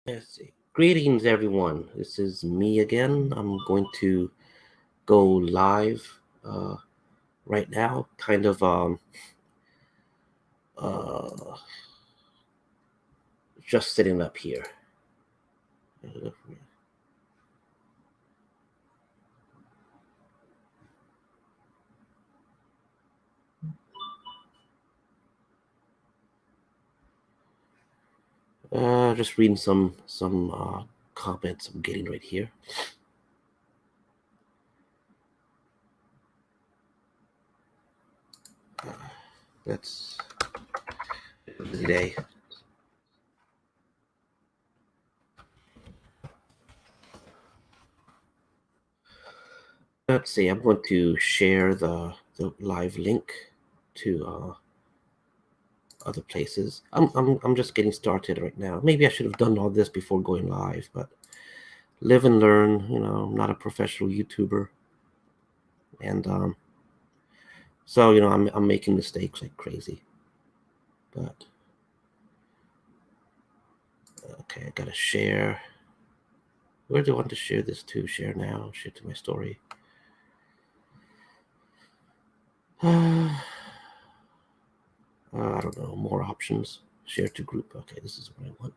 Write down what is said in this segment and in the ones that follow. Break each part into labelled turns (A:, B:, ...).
A: Let's see. Greetings, everyone. This is me again. I'm going to go live right now. Uh, just sitting up here. Just reading some comments I'm getting right here. That's a busy day. Let's see. I'm going to share the live link to other places. I'm just getting started right now. Maybe I should have done all this before going live, but live and learn. I'm not a professional YouTuber, and so I'm making mistakes like crazy. But okay, I gotta share. Where do I want to share this to? Share now. Share to my story. I don't know. More options. Share to group. Okay, this is what I want.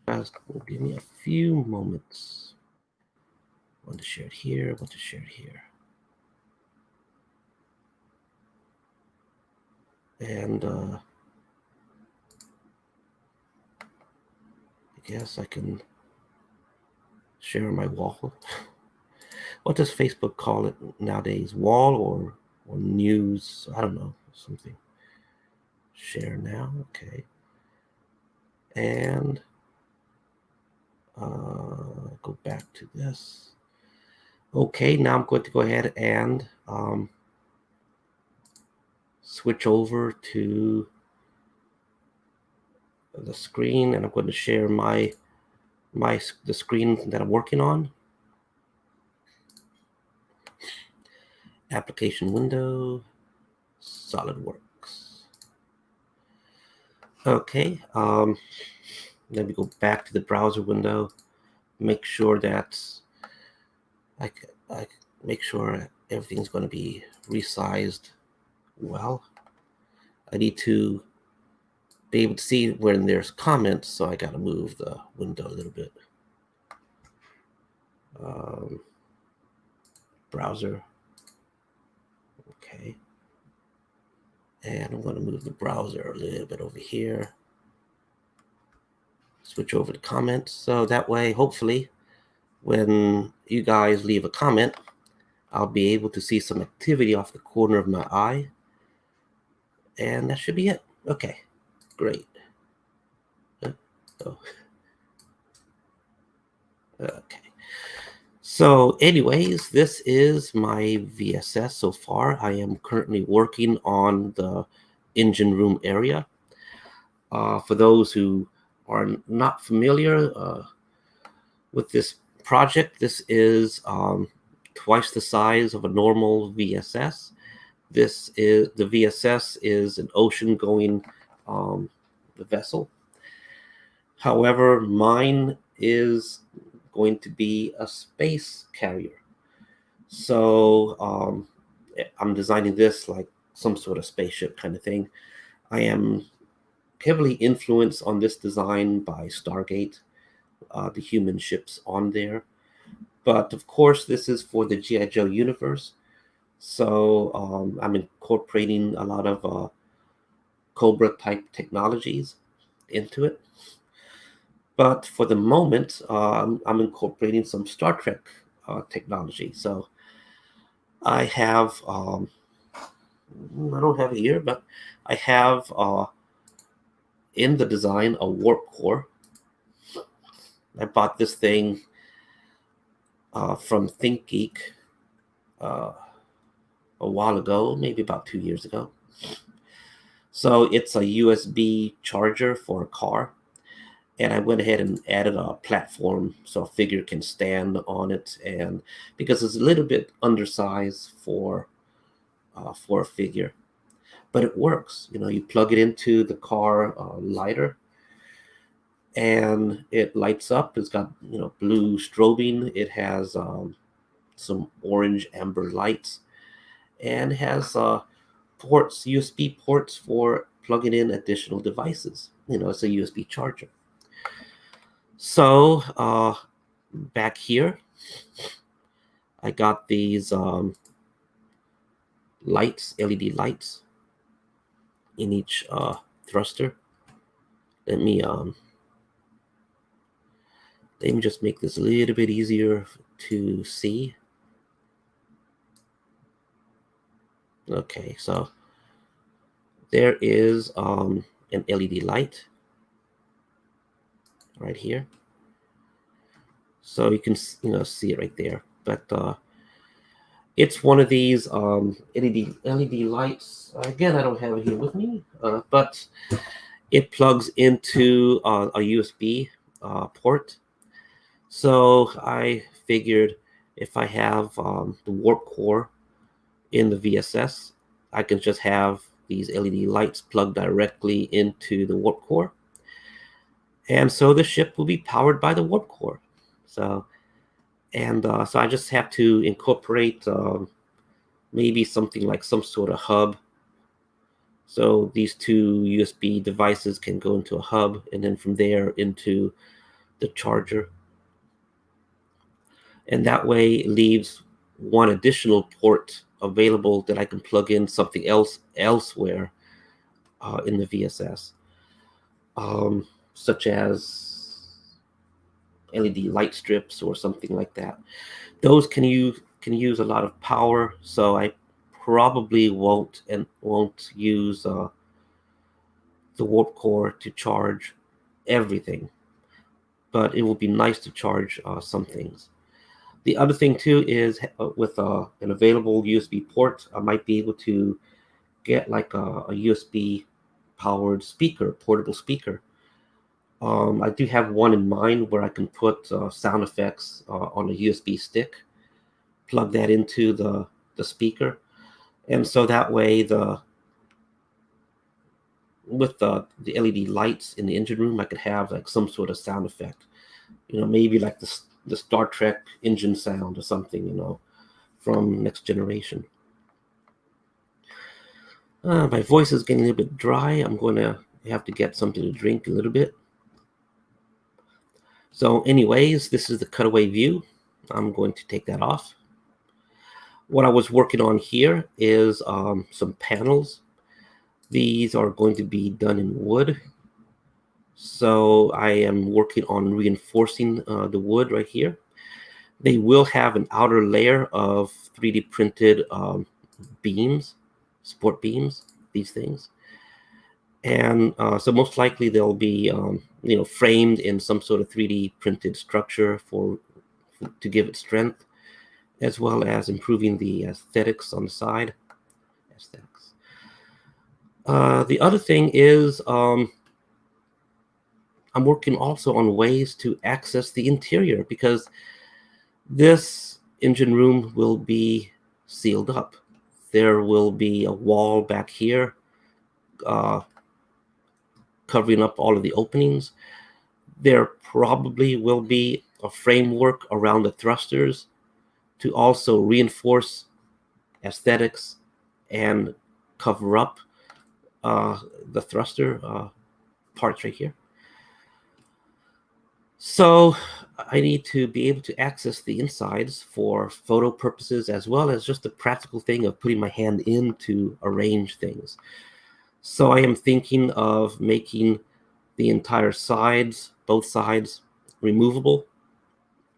A: Guys, give me a few moments. I want to share it here. I want to share it here. And I guess I can share my wall. What does Facebook call it nowadays? Wall or news? I don't know. Something. Share now. Okay. And go back to this. Okay, now I'm going to go ahead and switch over to the screen, and I'm going to share the screen that I'm working on. Application window, SolidWorks. Okay, let me go back to the browser window. Make sure that I make sure everything's going to be resized well. I need to be able to see when there's comments, so I got to move the window a little bit. Browser. Okay. And I'm going to move the browser a little bit over here. Switch over to comments. So that way, hopefully, when you guys leave a comment, I'll be able to see some activity off the corner of my eye. And that should be it. Okay, great. Oh. Okay. So anyways, this is my VSS so far. I am currently working on the engine room area. For those who are not familiar with this project, this is twice the size of a normal VSS. The VSS is an ocean-going vessel. However, mine is going to be a space carrier. So I'm designing this like some sort of spaceship kind of thing. I am heavily influenced on this design by Stargate, the human ships on there. But of course, this is for the G.I. Joe universe. So I'm incorporating a lot of Cobra type technologies into it. But for the moment, I'm incorporating some Star Trek technology. So I have, I don't have it here, but I have in the design a warp core. I bought this thing from ThinkGeek a while ago, maybe about 2 years ago. So it's a USB charger for a car. And I went ahead and added a platform so a figure can stand on it, and because it's a little bit undersized for a figure, but it works. You plug it into the car lighter, and it lights up. It's got blue strobing. It has some orange amber lights, and has ports, USB ports for plugging in additional devices. It's a USB charger. So back here, I got these lights, LED lights in each thruster. Let me just make this a little bit easier to see. Okay, so there is an LED light right here. So you can see it right there. But it's one of these LED lights. Again, I don't have it here with me, but it plugs into a USB port. So I figured if I have the warp core in the VSS, I can just have these LED lights plugged directly into the warp core. And so the ship will be powered by the warp core. So I just have to incorporate maybe something like some sort of hub. So these two USB devices can go into a hub, and then from there into the charger. And that way it leaves one additional port available that I can plug in something else elsewhere in the VSS, such as LED light strips or something like that. Those can use a lot of power, so I probably won't use the warp core to charge everything, but it will be nice to charge some things. The other thing too is with an available USB port, I might be able to get like a USB powered speaker, portable speaker. I do have one in mind where I can put sound effects on a USB stick, plug that into the speaker, and so that way with the LED lights in the engine room, I could have like some sort of sound effect, maybe like the Star Trek engine sound or something, from Next Generation. My voice is getting a little bit dry. I'm going to have to get something to drink a little bit. So anyways, this is the cutaway view. I'm going to take that off. What I was working on here is some panels. These are going to be done in wood. So I am working on reinforcing the wood right here. They will have an outer layer of 3D printed beams, support beams, these things. And so most likely they'll be framed in some sort of 3D printed structure to give it strength, as well as improving the aesthetics on the side. Aesthetics. The other thing is I'm working also on ways to access the interior, because this engine room will be sealed up. There will be a wall back here covering up all of the openings. There probably will be a framework around the thrusters to also reinforce aesthetics and cover up the thruster parts right here. So I need to be able to access the insides for photo purposes, as well as just the practical thing of putting my hand in to arrange things. So I am thinking of making the entire sides, both sides, removable,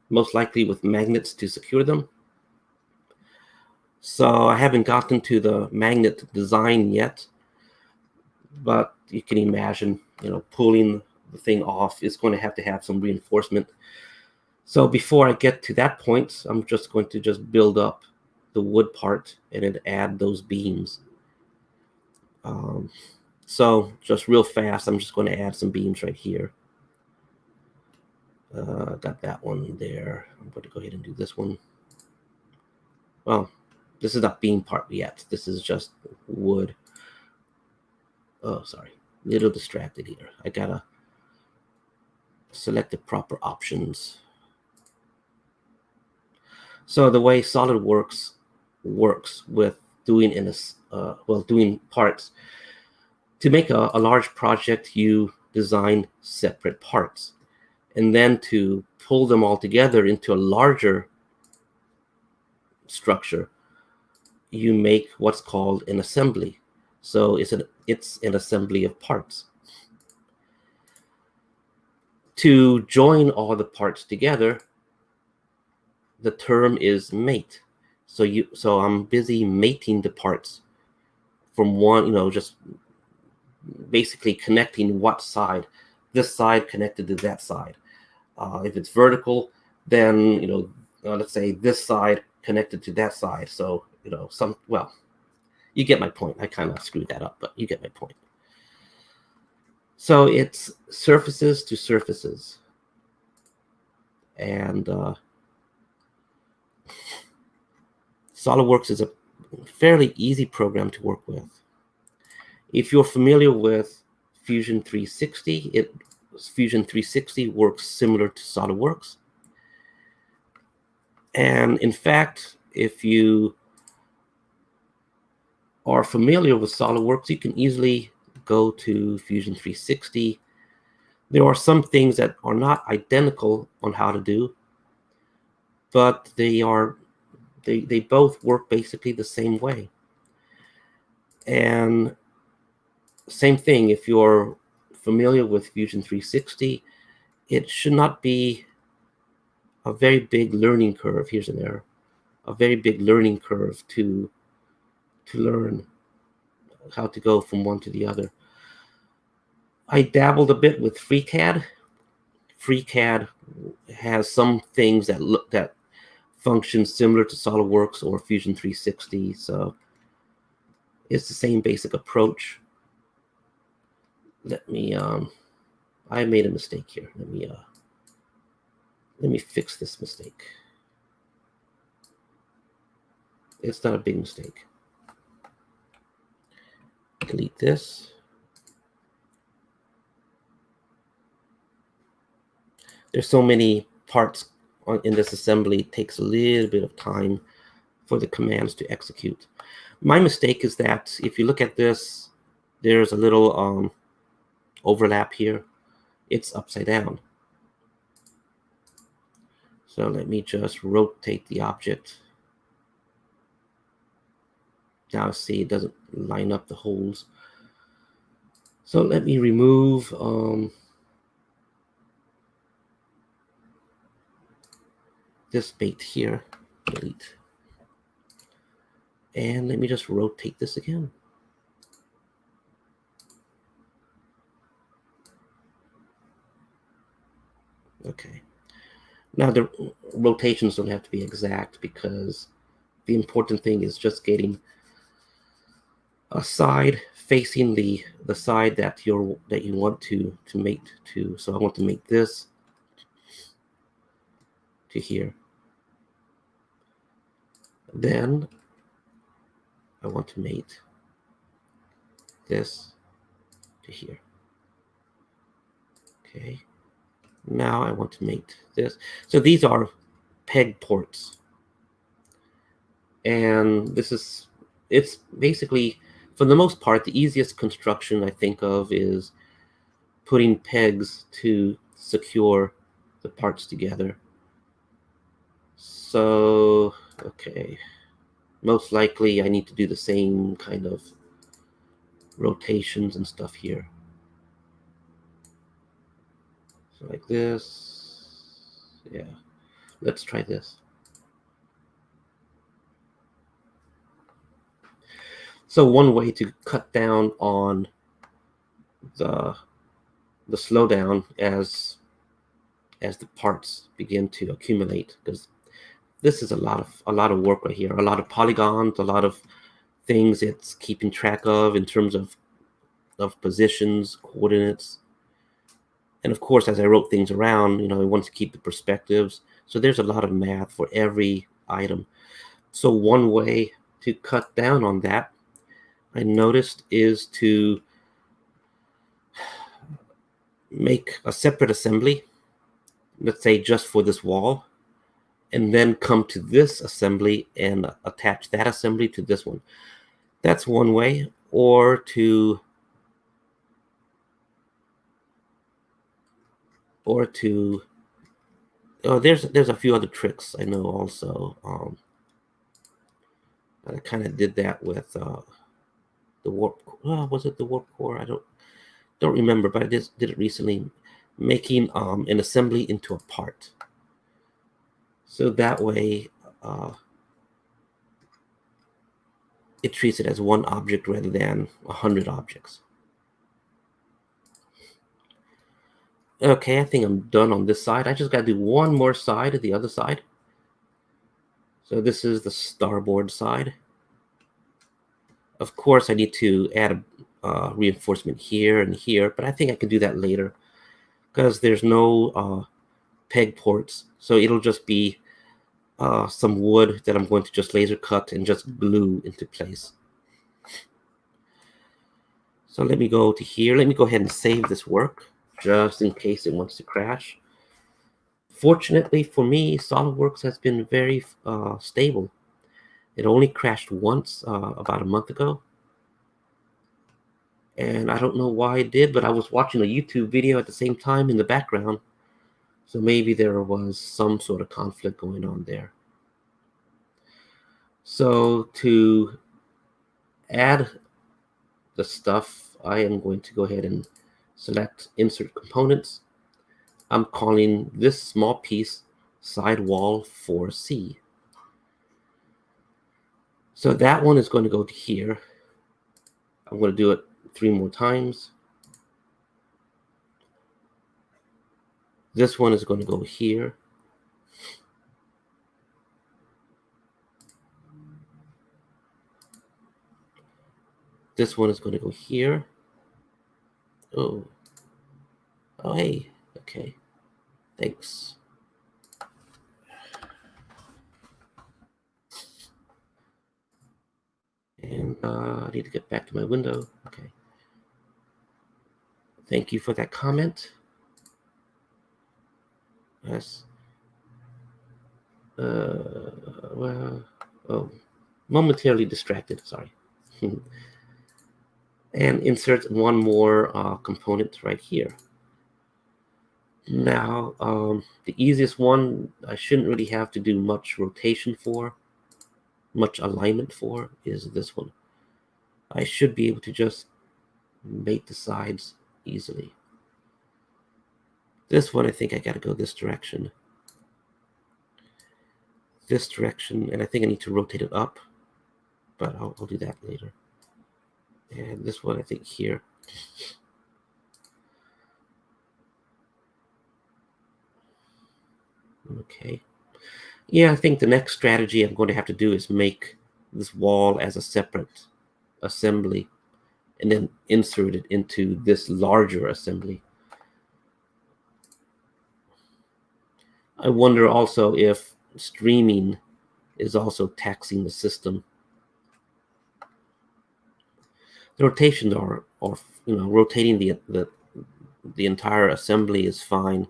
A: most likely with magnets to secure them. So I haven't gotten to the magnet design yet, but you can imagine, pulling the thing off is going to have some reinforcement. So before I get to that point, I'm just going to build up the wood part and then add those beams. So just real fast, I'm just going to add some beams right here. Got that one there. I'm going to go ahead and do this one. Well, this is not beam part yet. This is just wood. Oh, sorry. Little distracted here. I gotta select the proper options. So the way SolidWorks works with doing doing parts, to make a large project, you design separate parts, and then to pull them all together into a larger structure, you make what's called an assembly. So it's an assembly of parts. To join all the parts together, the term is mate. So I'm busy mating the parts from one, just basically connecting what side. This side connected to that side. If it's vertical, then let's say this side connected to that side. So you get my point. I kind of screwed that up, but you get my point. So it's surfaces to surfaces. And SolidWorks is a fairly easy program to work with. If you're familiar with Fusion 360, Fusion 360 works similar to SolidWorks. And in fact, if you are familiar with SolidWorks, you can easily go to Fusion 360. There are some things that are not identical on how to do, but they both work basically the same way. And same thing, if you're familiar with Fusion 360, it should not be a very big learning curve. Here's an error. A very big learning curve to learn how to go from one to the other. I dabbled a bit with FreeCAD. FreeCAD has some things that function similar to SolidWorks or Fusion 360, so it's the same basic approach. Let me I made a mistake here. Let me fix this mistake. It's not a big mistake. Delete this. There's so many parts in this assembly, it takes a little bit of time for the commands to execute. My mistake is that if you look at this, there's a little overlap here. It's upside down. So let me just rotate the object. Now see, it doesn't line up the holes. So let me remove this bait here, delete. And let me just rotate this again. Okay. Now the rotations don't have to be exact because the important thing is just getting a side facing the side that you want to mate to. So I want to make this to here. Then I want to mate this to here. Okay. Now I want to mate this. So these are peg ports. And it's basically, for the most part, the easiest construction I think of is putting pegs to secure the parts together. So, okay. Most likely I need to do the same kind of rotations and stuff here. So like this. Yeah. Let's try this. So one way to cut down on the slowdown as the parts begin to accumulate, because this is a lot of work right here, a lot of polygons, a lot of things it's keeping track of in terms of positions, coordinates, And of course, as I wrote things around, I wanted to keep the perspectives. So there's a lot of math for every item. So one way to cut down on that, I noticed, is to make a separate assembly, let's say just for this wall, and then come to this assembly and attach that assembly to this one. That's one way. Or there's a few other tricks I know also. I kind of did that with the warp. Was it the warp core? I don't remember, but I just did it recently, making an assembly into a part. So that way, it treats it as one object rather than 100 objects. Okay, I think I'm done on this side. I just got to do one more side of the other side. So this is the starboard side. Of course, I need to add a reinforcement here and here, but I think I can do that later because there's no peg ports. So it'll just be some wood that I'm going to just laser cut and just glue into place. So let me go to here. Let me go ahead and save this work just in case it wants to crash. Fortunately for me, SolidWorks has been very stable. It only crashed once about a month ago. And I don't know why it did, but I was watching a YouTube video at the same time in the background. So maybe there was some sort of conflict going on there. So to add the stuff, I am going to go ahead and select Insert Components. I'm calling this small piece Sidewall 4C. So that one is going to go to here. I'm going to do it 3 more times. This one is going to go here. This one is going to go here. Oh, hey, okay, thanks. And I need to get back to my window. Okay. Thank you for that comment. Yes. Well, oh, momentarily distracted, sorry. And insert one more component right here. Now, the easiest one, I shouldn't really have to do much rotation for, much alignment for, is this one. I should be able to just make the sides easily. This one, I think I got to go this direction. This direction, and I think I need to rotate it up, but I'll do that later. And this one, I think here. Okay. Yeah, I think the next strategy I'm going to have to do is make this wall as a separate assembly and then insert it into this larger assembly. I wonder also if streaming is also taxing the system. The rotations are rotating the entire assembly is fine,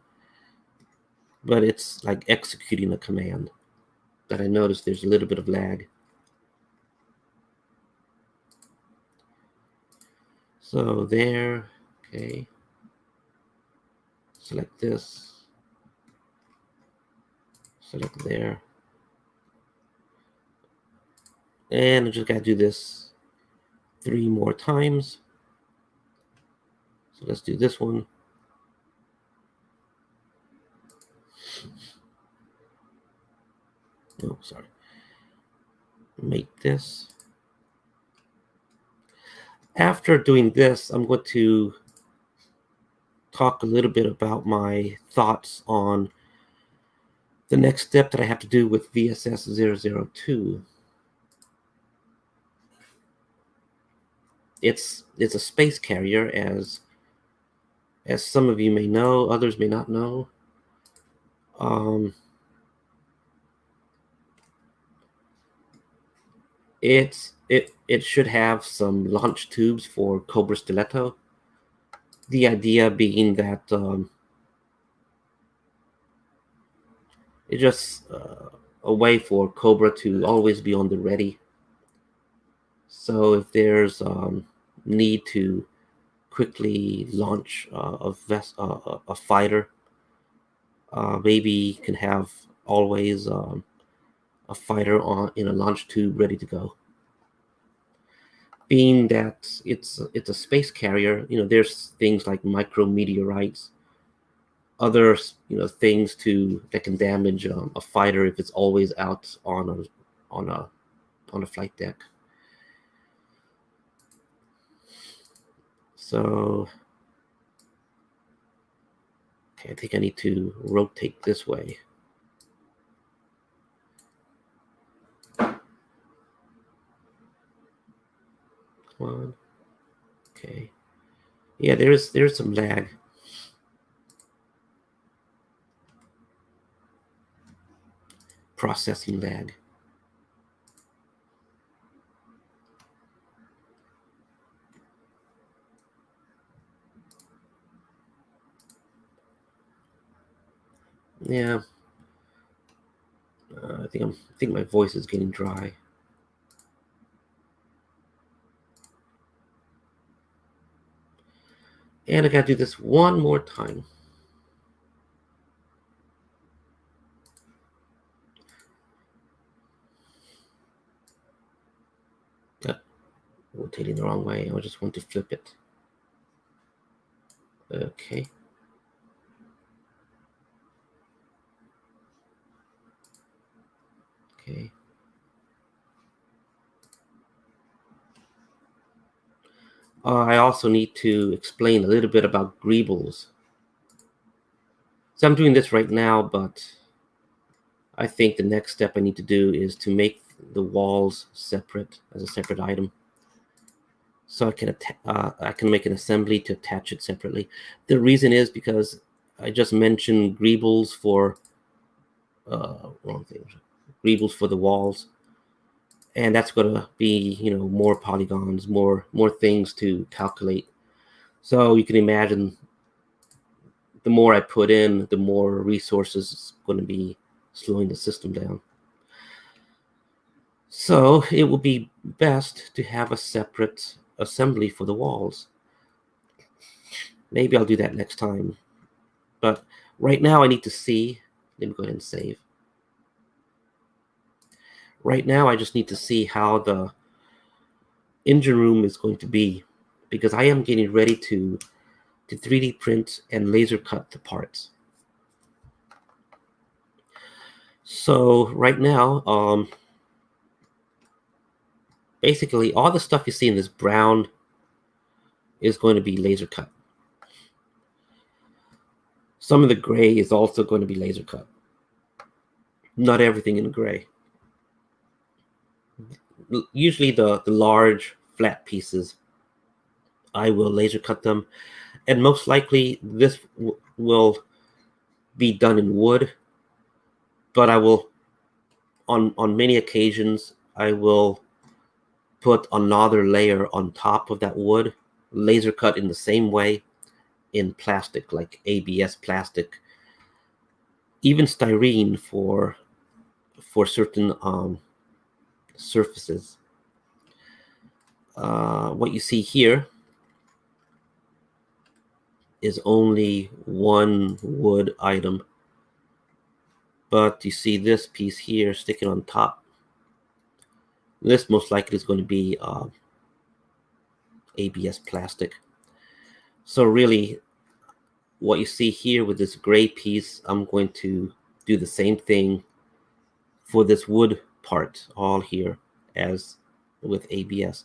A: but it's like executing a command that I noticed there's a little bit of lag. So there, okay. Select this. Select there. And I just got to do this 3 more times. So let's do this one. Oh, sorry. Make this. After doing this, I'm going to talk a little bit about my thoughts on the next step that I have to do with VSS 002. It's a space carrier, as As some of you may know, others may not know, it should have some launch tubes for Cobra Stiletto. The idea being that it's just a way for Cobra to always be on the ready. So if there's need to quickly launch a fighter, maybe you can have always a fighter in a launch tube ready to go. Being that it's a space carrier, there's things like micrometeorites, other things that can damage a fighter if it's always out on a flight deck. So, okay, I think I need to rotate this way. Come on. Okay. Yeah, there's some lag. Processing lag. Yeah. I think my voice is getting dry. And I gotta do this one more time. Rotating the wrong way. I just want to flip it. Okay. Okay. I also need to explain a little bit about greebles. So I'm doing this right now, but I think the next step I need to do is to make the walls separate as a separate item. So I can make an assembly to attach it separately. The reason is because I just mentioned greebles for wrong thing. Greebles for the walls, and that's going to be more polygons, more things to calculate. So you can imagine the more I put in, the more resources it's going to be slowing the system down. So it will be best to have a separate assembly for the walls. Maybe I'll do that next time. But right now I need to see. Let me go ahead and save. Right now I just need to see how the engine room is going to be, because I am getting ready to 3D print and laser cut the parts. So right now, basically all the stuff you see in this brown is going to be laser cut. Some of the gray is also going to be laser cut. Not everything in gray. Usually the large flat pieces, I will laser cut them, and most likely this will be done in wood, but I will on many occasions I will put another layer on top of that wood, laser cut in the same way in plastic, like ABS plastic, even styrene for certain surfaces. What you see here is only one wood item, but you see this piece here sticking on top. This most likely is going to be ABS plastic. So really, what you see here with this gray piece, I'm going to do the same thing for this wood part all here as with ABS.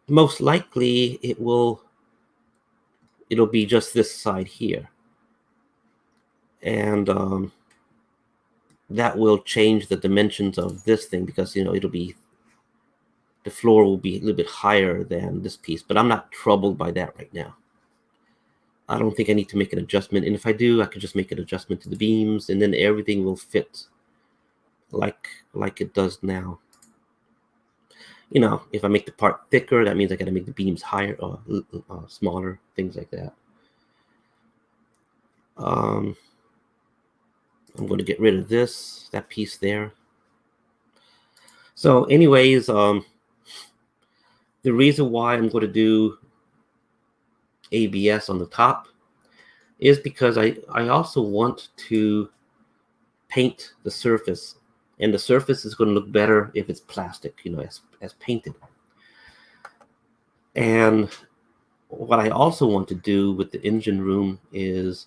A: Most likely it'll be just this side here, and that will change the dimensions of this thing, because it'll be, the floor will be a little bit higher than this piece, but I'm not troubled by that right now. I don't think I need to make an adjustment. And if I do, I could just make an adjustment to the beams, and then everything will fit like it does now. You know, if I make the part thicker, that means I got to make the beams higher or smaller, things like that. I'm going to get rid of that piece there. So anyways, the reason why I'm going to do ABS on the top is because I also want to paint the surface, and the surface is going to look better if it's plastic, you know, as painted. And what I also want to do with the engine room is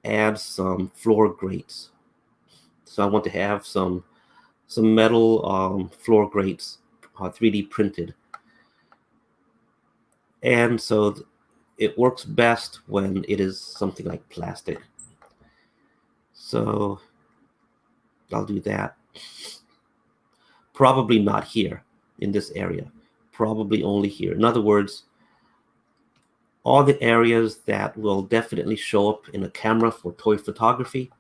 A: add some floor grates. So I want to have some metal floor grates 3D printed. And so it works best when it is something like plastic. So I'll do that. Probably not here in this area. Probably only here. In other words, all the areas that will definitely show up in a camera for toy photography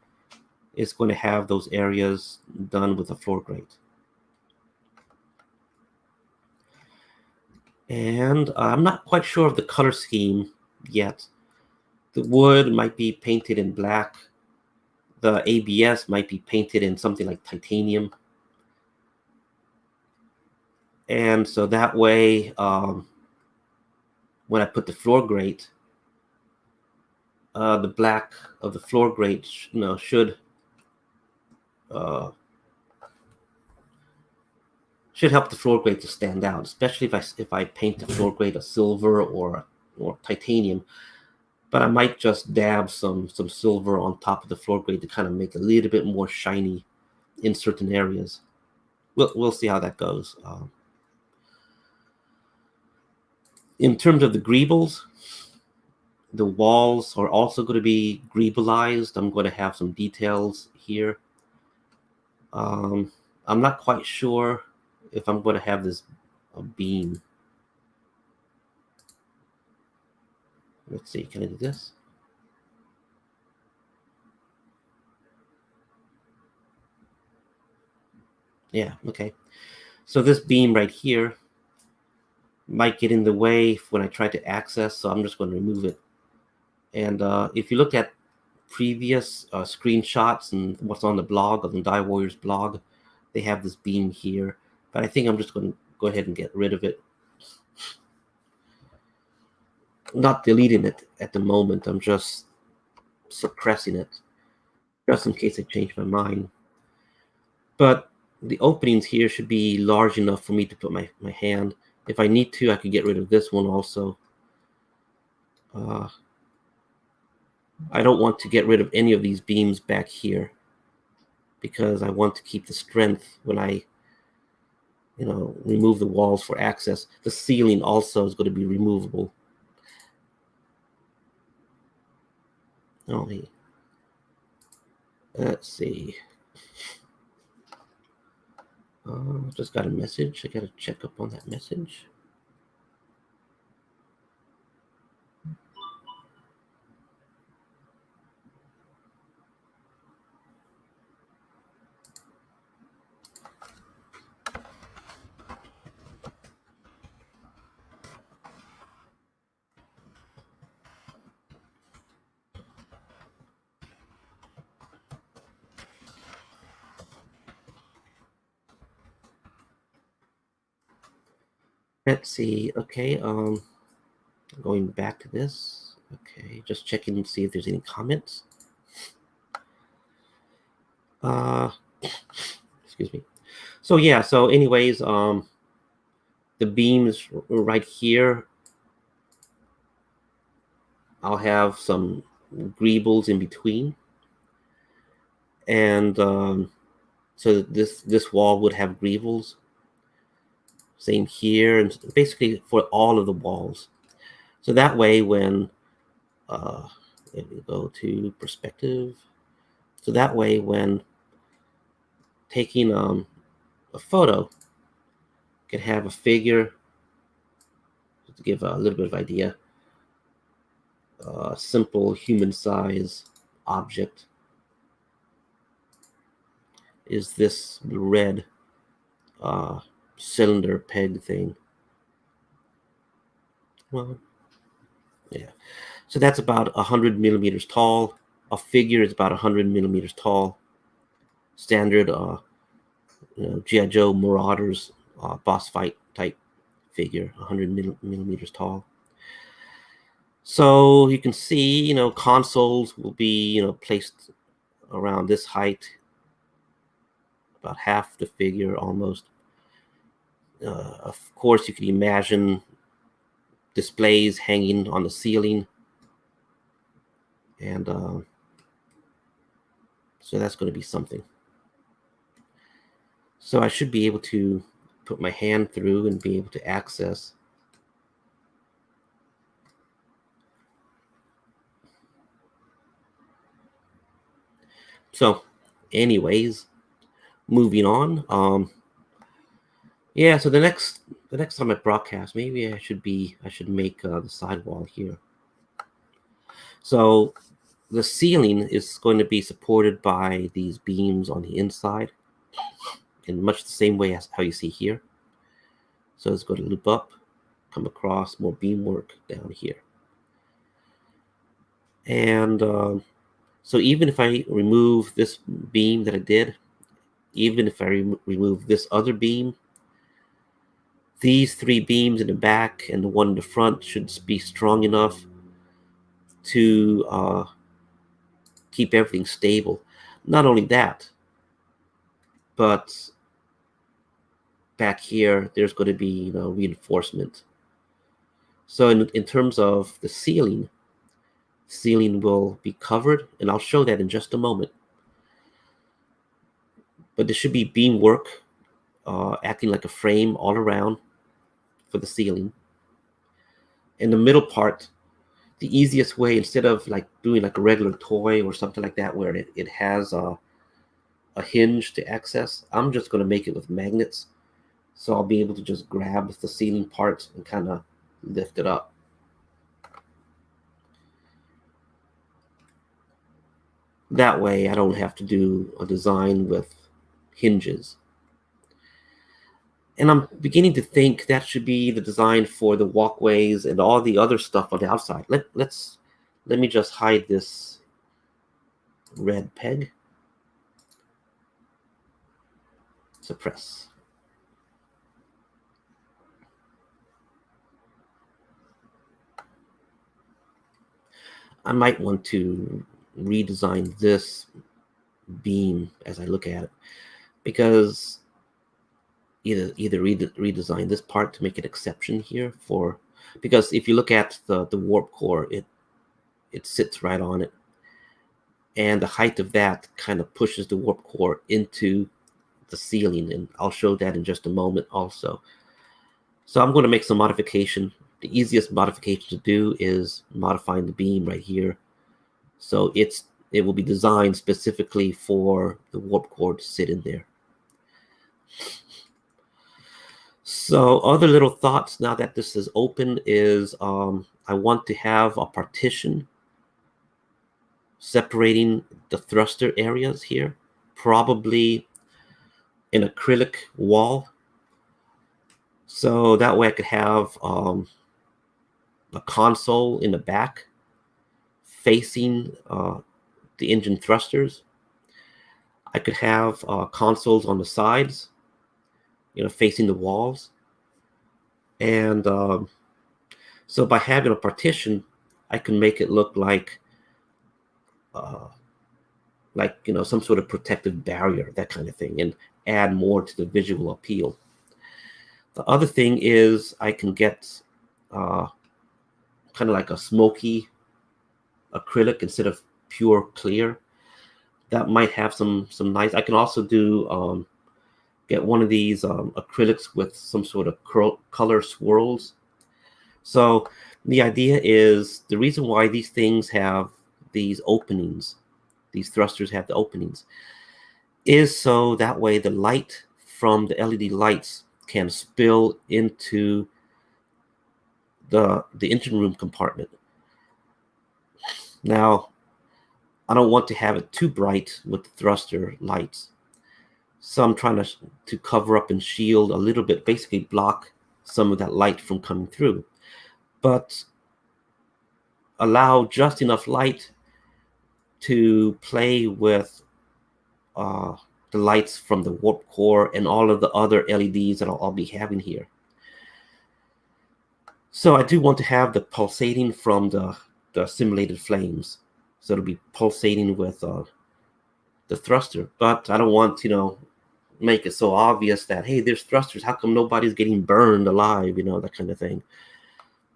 A: is going to have those areas done with a floor grate. And I'm not quite sure of the color scheme yet. The wood might be painted in black. The ABS might be painted in something like titanium. And so that way, when I put the floor grate, the black of the floor grate, you know, should help the floor grate to stand out, especially if I paint the floor grate a silver or titanium. But I might just dab some silver on top of the floor grate to kind of make it a little bit more shiny in certain areas. We'll see how that goes. In terms of the greebles, the walls are also going to be greebleized. I'm going to have some details here. I'm not quite sure if I'm going to have this beam. Let's see, can I do this? Yeah, okay. So this beam right here might get in the way when I try to access, so I'm just going to remove it. And if you look at previous screenshots and what's on the blog, on the Die Warriors blog, they have this beam here. But I think I'm just going to go ahead and get rid of it. Not deleting it at the moment. I'm just suppressing it, just in case I change my mind. But the openings here should be large enough for me to put my hand. If I need to, I could get rid of this one also. I don't want to get rid of any of these beams back here because I want to keep the strength when I, you know, remove the walls for access. The ceiling also is going to be removable. Only, let's see. Just got a message. I got to check up on that message. Let's see. Okay. Going back to this. Okay. Just checking to see if there's any comments. Excuse me. So yeah. So anyways, the beams right here, I'll have some greebles in between, and so this wall would have greebles. Same here, and basically for all of the walls. So that way, when let me go to perspective. So that way, when taking a photo, you can have a figure to give a little bit of idea. simple human size object is this red cylinder peg thing. Well, yeah. So that's about 100 millimeters tall. A figure is about 100 millimeters tall. Standard G.I. Joe Marauders boss fight type figure, 100 millimeters tall. So you can see, consoles will be, placed around this height, about half the figure almost. Of course, you can imagine displays hanging on the ceiling. And so that's going to be something. So I should be able to put my hand through and be able to access. So anyways, moving on. Yeah, so the next time I broadcast, maybe I should make the sidewall here. So the ceiling is going to be supported by these beams on the inside in much the same way as how you see here. So it's going to loop up, come across, more beam work down here. And so even if I remove this beam that I did, even if I remove this other beam, these three beams in the back and the one in the front should be strong enough to keep everything stable. Not only that, but back here, there's going to be reinforcement. So in terms of the ceiling will be covered, and I'll show that in just a moment. But there should be beam work acting like a frame all around for the ceiling. In the middle part, the easiest way, instead of like doing like a regular toy or something like that where it has a hinge to access, I'm just going to make it with magnets. So I'll be able to just grab the ceiling part and kind of lift it up. That way I don't have to do a design with hinges. And I'm beginning to think that should be the design for the walkways and all the other stuff on the outside. Let me just hide this red peg. Suppress. I might want to redesign this beam as I look at it, because either redesign this part to make an exception here because if you look at the warp core, it sits right on it, and the height of that kind of pushes the warp core into the ceiling, and I'll show that in just a moment also. So I'm going to make some modification. The easiest modification to do is modifying the beam right here. So it will be designed specifically for the warp core to sit in there. So other little thoughts now that this is open is I want to have a partition separating the thruster areas here, probably an acrylic wall. So that way I could have a console in the back facing the engine thrusters. I could have consoles on the sides, facing the walls. And so by having a partition, I can make it look like some sort of protective barrier, that kind of thing, and add more to the visual appeal. The other thing is I can get kind of like a smoky acrylic instead of pure clear. That might have some nice. I can also do get one of these acrylics with some sort of color swirls. So the idea is, the reason why these things have these openings, these thrusters have the openings, is so that way the light from the LED lights can spill into the engine room compartment. Now, I don't want to have it too bright with the thruster lights. So I'm trying to cover up and shield a little bit, basically block some of that light from coming through, but allow just enough light to play with the lights from the warp core and all of the other LEDs that I'll be having here. So I do want to have the pulsating from the simulated flames. So it'll be pulsating with the thruster, but I don't want to, make it so obvious that, hey, there's thrusters. How come nobody's getting burned alive? That kind of thing.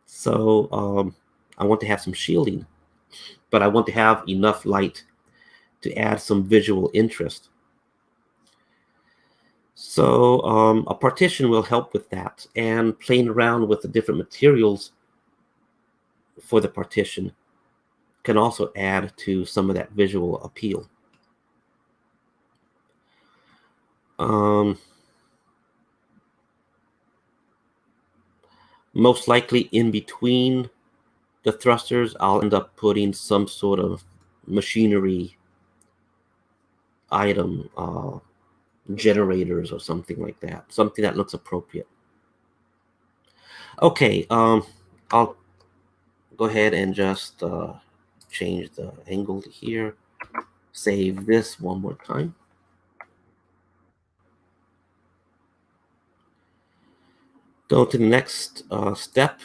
A: So I want to have some shielding, but I want to have enough light to add some visual interest. So a partition will help with that, and playing around with the different materials for the partition can also add to some of that visual appeal. Most likely in between the thrusters, I'll end up putting some sort of machinery item, generators or something like that, something that looks appropriate. Okay, I'll go ahead and just change the angle here. Save this one more time. Go to the next step.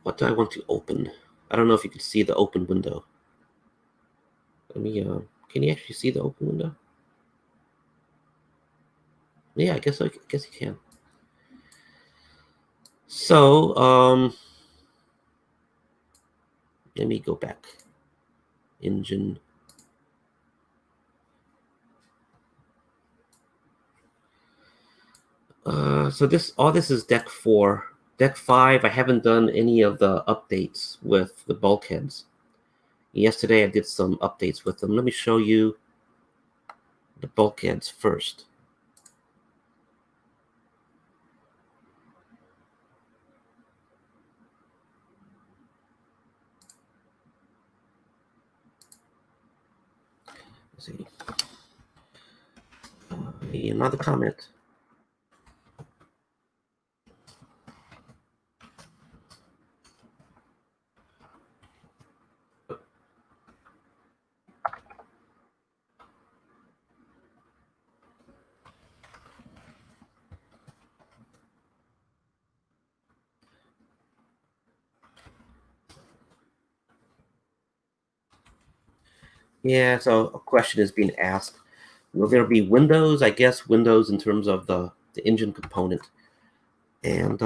A: What do I want to open? I don't know if you can see the open window. Let me, can you actually see the open window? Yeah, I guess you can. So, let me go back. Engine. So all this is deck 4. Deck 5, I haven't done any of the updates with the bulkheads. Yesterday I did some updates with them. Let me show you the bulkheads first. Let's see. Another comment. Yeah, so a question is being asked. Will there be windows? I guess windows in terms of the engine component. And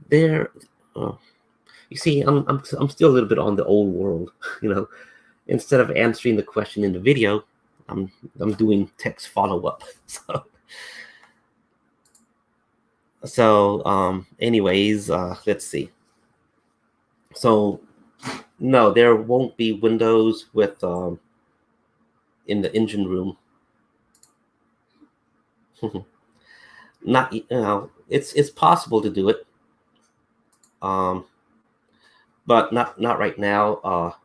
A: there, you see, I'm still a little bit on the old world, Instead of answering the question in the video, I'm doing text follow-up. So anyways, let's see. So no, there won't be windows with in the engine room. Not, it's possible to do it, but not right now.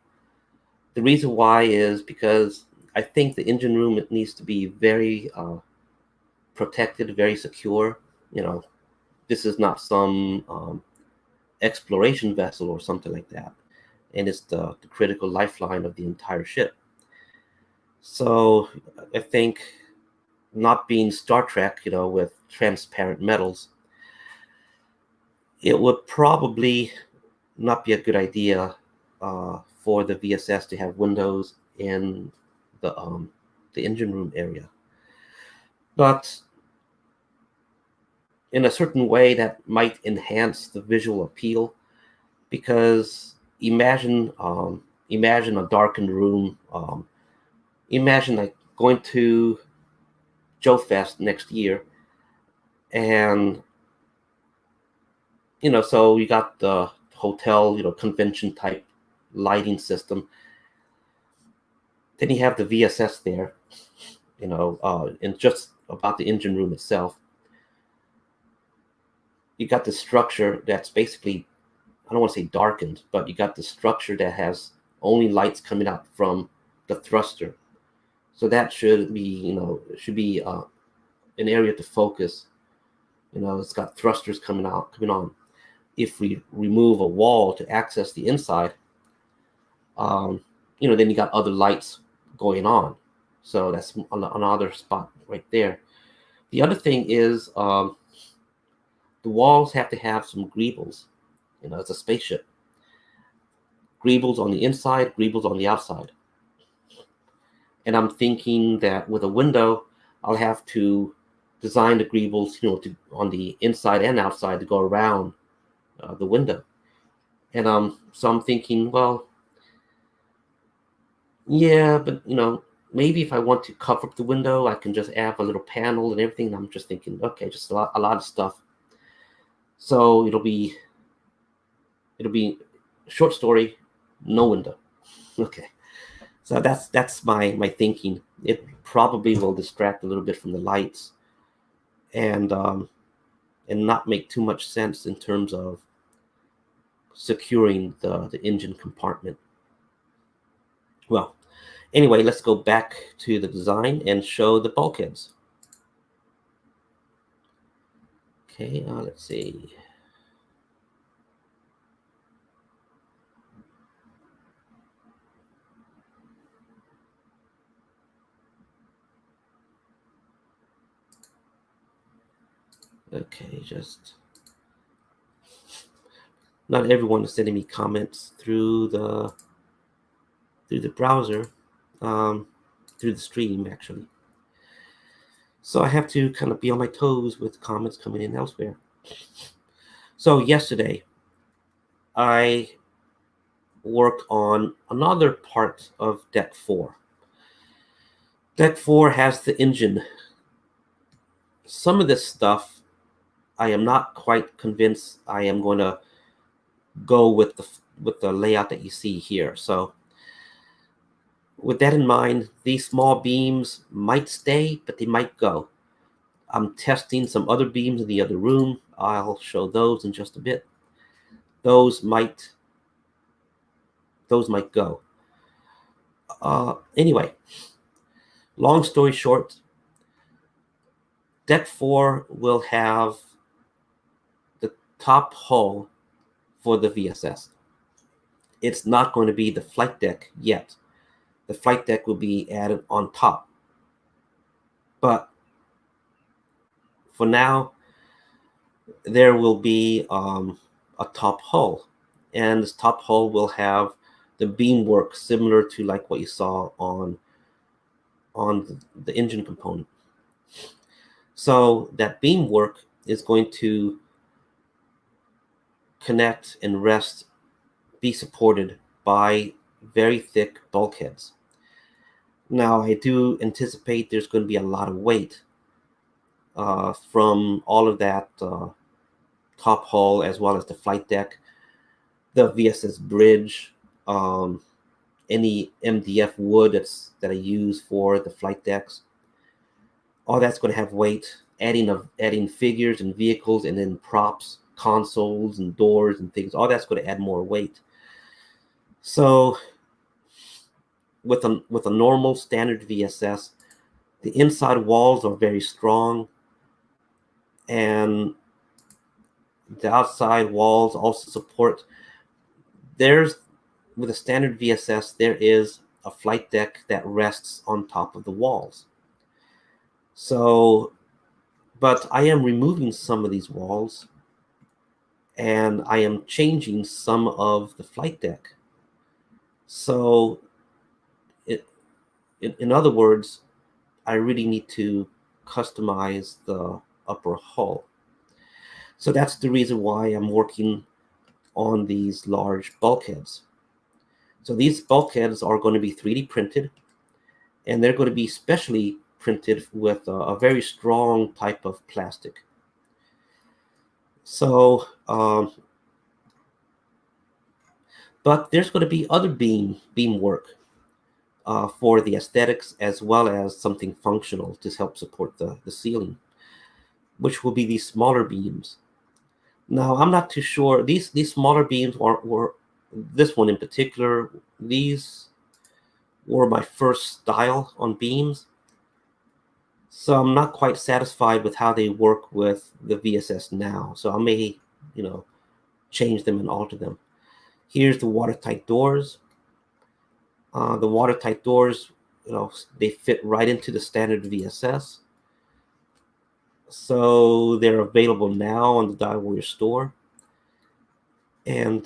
A: The reason why is because I think the engine room, it needs to be very protected, very secure. This is not some exploration vessel or something like that, and it's the critical lifeline of the entire ship. So I think, not being Star Trek, with transparent metals, it would probably not be a good idea for the VSS to have windows in the engine room area. But in a certain way, that might enhance the visual appeal, because imagine a darkened room. Imagine like going to Joe Fest next year, and so you got the hotel, convention type lighting system, Then you have the VSS there, and just about the engine room itself. You got the structure that's basically, I don't want to say darkened, but you got the structure that has only lights coming out from the thruster. So that should be, an area to focus. It's got thrusters coming on. If we remove a wall to access the inside, then you got other lights going on. So that's another spot right there. The other thing is the walls have to have some greebles. It's a spaceship. Greebles on the inside, greebles on the outside. And I'm thinking that with a window, I'll have to design the greebles, on the inside and outside to go around the window. And so I'm thinking, well, yeah, but maybe if I want to cover up the window, I can just add a little panel and everything. And I'm just thinking, okay, just a lot of stuff. So it'll be short story, no window. Okay. So that's my thinking. It probably will distract a little bit from the lights, and not make too much sense in terms of securing the engine compartment. Well, anyway, let's go back to the design and show the bulkheads. Okay, let's see. Okay, just not everyone is sending me comments through the browser, through the stream actually. So I have to kind of be on my toes with comments coming in elsewhere. So yesterday, I worked on another part of Deck 4. Deck 4 has the engine. Some of this stuff, I am not quite convinced I am going to go with the layout that you see here. So with that in mind, these small beams might stay, but they might go. I'm testing some other beams in the other room. I'll show those in just a bit. Those might go. Anyway, long story short, Deck 4 will have the top hull for the VSS. It's not going to be the flight deck yet. The flight deck will be added on top. But for now, there will be a top hull. And this top hull will have the beamwork similar to like what you saw on the engine component. So that beamwork is going to connect and rest, be supported by very thick bulkheads. Now, I do anticipate there's going to be a lot of weight from all of that top hull, as well as the flight deck, the VSS bridge, any MDF wood that I use for the flight decks. All that's going to have weight. Adding figures and vehicles, and then props, consoles and doors and things. All that's going to add more weight. So with a normal standard VSS, the inside walls are very strong, and the outside walls also support. With a standard VSS, there is a flight deck that rests on top of the walls. So, but I am removing some of these walls, and I am changing some of the flight deck. So, in other words, I really need to customize the upper hull. So that's the reason why I'm working on these large bulkheads. So these bulkheads are going to be 3D printed, and they're going to be specially printed with a very strong type of plastic. So, but there's going to be other beam work. for the aesthetics as well as something functional to help support the ceiling, which will be these smaller beams. Now, I'm not too sure. These smaller beams were this one in particular, these were my first style on beams. So I'm not quite satisfied with how they work with the VSS now. So I may, change them and alter them. Here's the watertight doors. The watertight doors, they fit right into the standard VSS. So they're available now on the Die Warrior store. And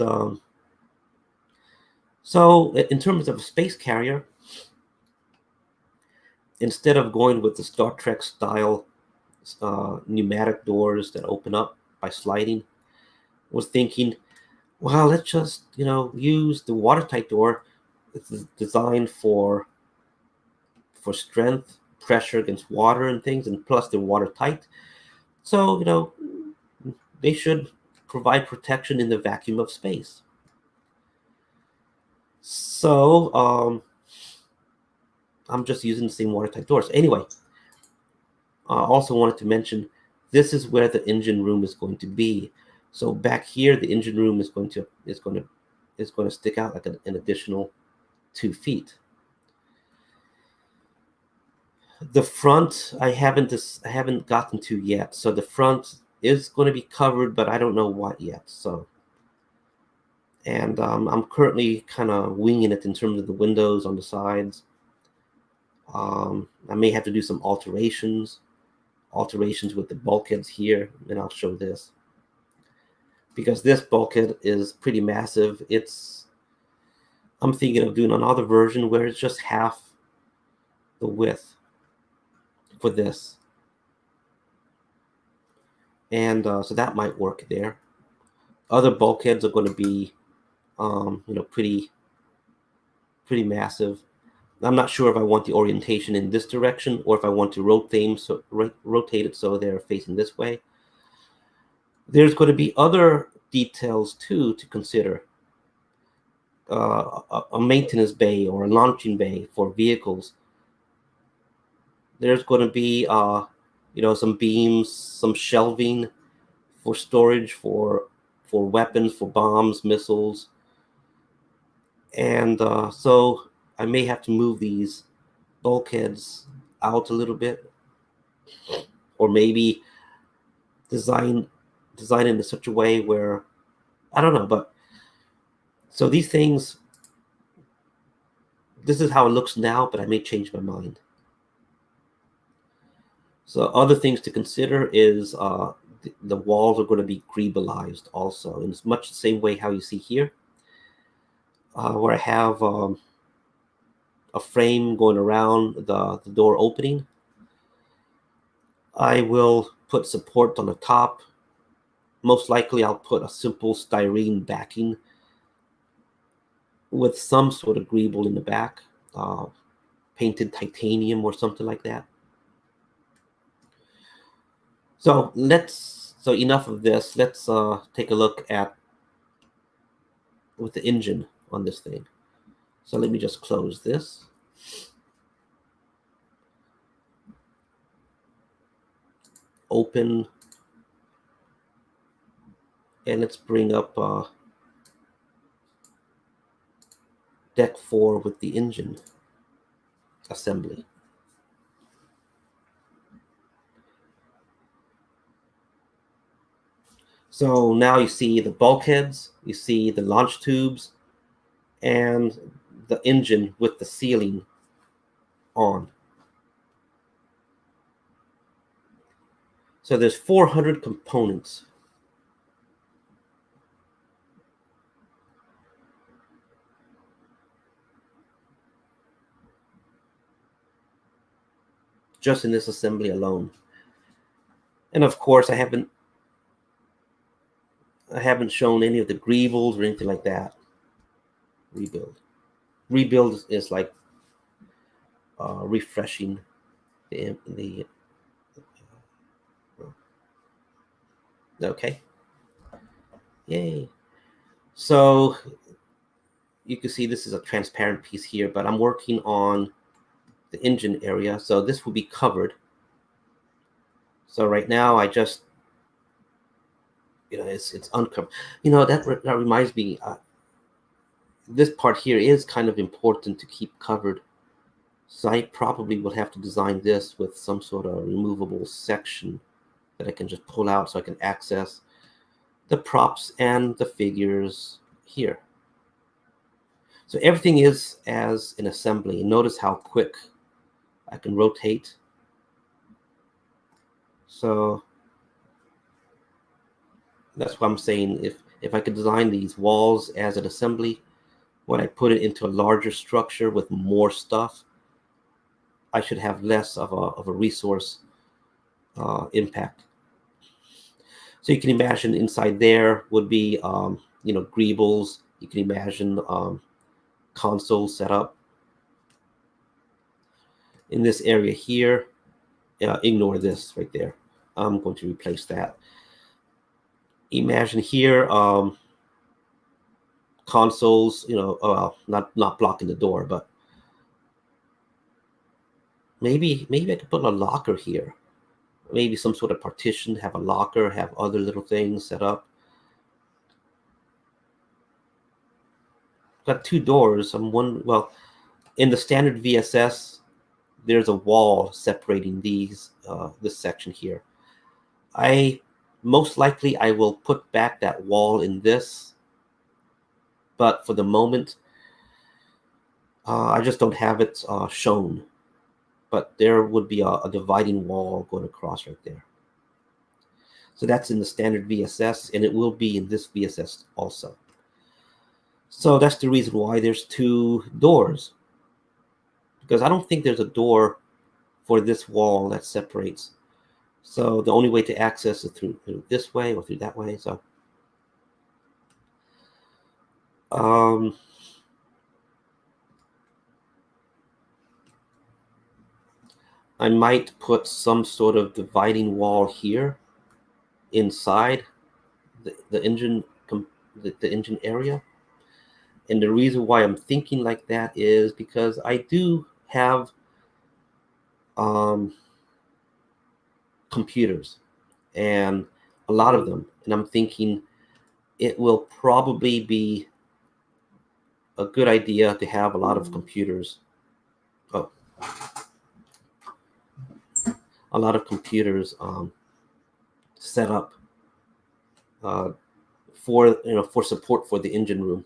A: so in terms of a space carrier, instead of going with the Star Trek style pneumatic doors that open up by sliding, was thinking, well, let's just, use the watertight door. It's designed for strength, pressure against water and things, and plus they're watertight. So, they should provide protection in the vacuum of space. So I'm just using the same watertight doors. Anyway, I also wanted to mention this is where the engine room is going to be. So back here, the engine room is going to stick out like an additional 2 feet. The front I haven't gotten to yet. So the front is going to be covered, but I don't know what yet. So, and I'm currently kind of winging it in terms of the windows on the sides. I may have to do some alterations with the bulkheads here, and I'll show this. Because this bulkhead is pretty massive. I'm thinking of doing another version where it's just half the width for this. And so that might work there. Other bulkheads are going to be, pretty massive. I'm not sure if I want the orientation in this direction or if I want to rotate it so they're facing this way. There's going to be other details too to consider. A maintenance bay or a launching bay for vehicles. There's going to be, some beams, some shelving for storage for weapons, for bombs, missiles. And so I may have to move these bulkheads out a little bit, or maybe design in such a way where, I don't know, but so these things, this is how it looks now, but I may change my mind. So other things to consider is the walls are going to be greebelized also, in much the same way how you see here, where I have a frame going around the door opening. I will put support on the top. Most likely I'll put a simple styrene backing with some sort of greeble in the back, painted titanium or something like that. So enough of this. Let's take a look at with the engine on this thing. So let me just close this. Open. And let's bring up deck 4 with the engine assembly. So now you see the bulkheads, you see the launch tubes, and the engine with the ceiling on. So there's 400 components. Just in this assembly alone. And of course, I haven't shown any of the greebles or anything like that. Rebuild is like refreshing the okay. Yay. So you can see this is a transparent piece here, but I'm working on the engine area, so this will be covered. So right now I just, it's uncovered. That reminds me, this part here is kind of important to keep covered. So I probably will have to design this with some sort of removable section that I can just pull out so I can access the props and the figures here. So everything is as an assembly. Notice how quick I can rotate. So that's what I'm saying. If I could design these walls as an assembly, when I put it into a larger structure with more stuff, I should have less of a resource impact. So you can imagine inside there would be, greebles. You can imagine console setup. In this area here, ignore this right there. I'm going to replace that. Imagine here, consoles, not blocking the door, but maybe I could put a locker here. Maybe some sort of partition, have a locker, have other little things set up. Got two doors. Well, in the standard VSS, there's a wall separating this section here. Most likely I will put back that wall in this, but for the moment, I just don't have it shown. But there would be a dividing wall going across right there. So that's in the standard VSS, and it will be in this VSS also. So that's the reason why there's two doors, because I don't think there's a door for this wall that separates. So the only way to access is through this way or through that way. So I might put some sort of dividing wall here inside the engine area. And the reason why I'm thinking like that is because I do have computers, and a lot of them, and I'm thinking it will probably be a good idea to have a lot of computers. A lot of computers set up for support for the engine room.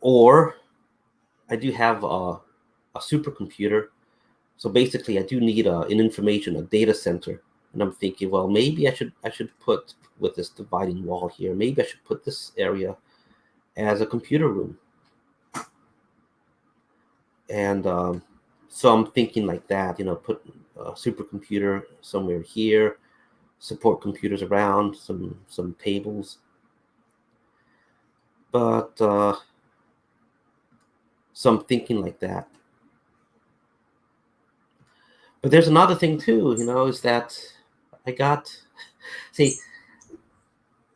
A: Or I do have a supercomputer. So basically, I do need a data center, and I'm thinking, well, maybe I should put, with this dividing wall here, maybe I should put this area as a computer room. And so I'm thinking like that, put a supercomputer somewhere here, support computers around, some tables. But so I'm thinking like that. But there's another thing too, is that I got, see,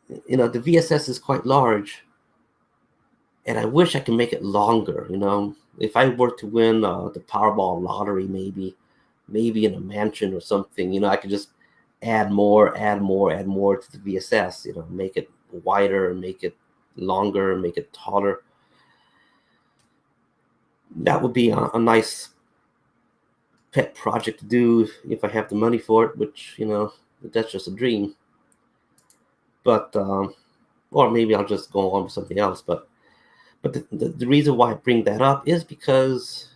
A: the VSS is quite large, and I wish I could make it longer. If I were to win the Powerball lottery, maybe in a mansion or something, I could just add more to the VSS. Make it wider, make it longer, make it taller. That would be a nice pet project to do if I have the money for it, which that's just a dream. But or maybe I'll just go on with something else. But the reason why I bring that up is because,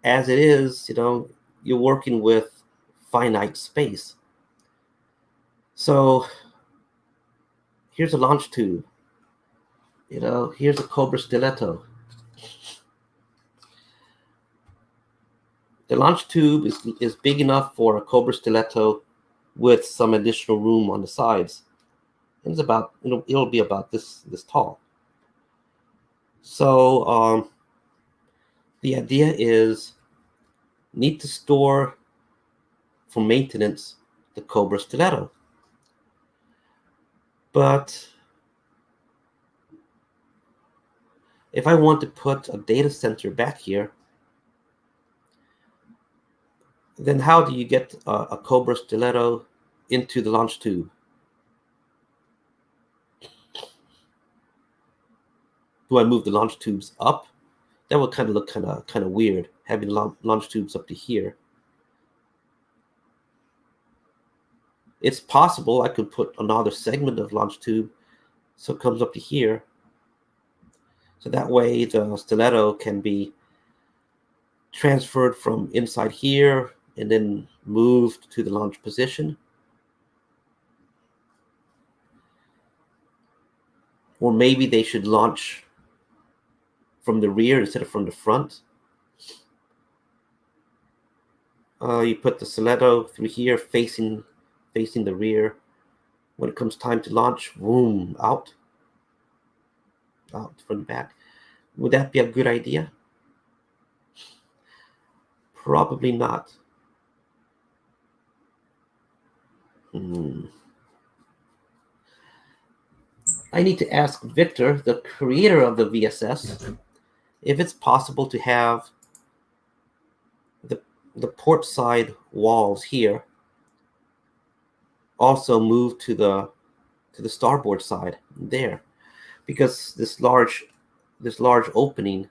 A: as it is, you're working with finite space. So here's a launch tube. Here's a Cobra Stiletto. The launch tube is big enough for a Cobra Stiletto with some additional room on the sides. And it's about, it'll be about this tall. So the idea is, need to store for maintenance the Cobra Stiletto. But if I want to put a data center back here, then how do you get a Cobra stiletto into the launch tube? Do I move the launch tubes up? That would kind of look kind of weird, having launch tubes up to here. It's possible I could put another segment of launch tube so it comes up to here. So that way the stiletto can be transferred from inside here and then moved to the launch position. Or maybe they should launch from the rear instead of from the front. You put the stiletto through here facing the rear. When it comes time to launch, boom, out from the back. Would that be a good idea? Probably not. I need to ask Victor, the creator of the VSS, if it's possible to have the port side walls here also move to the starboard side there, because this large opening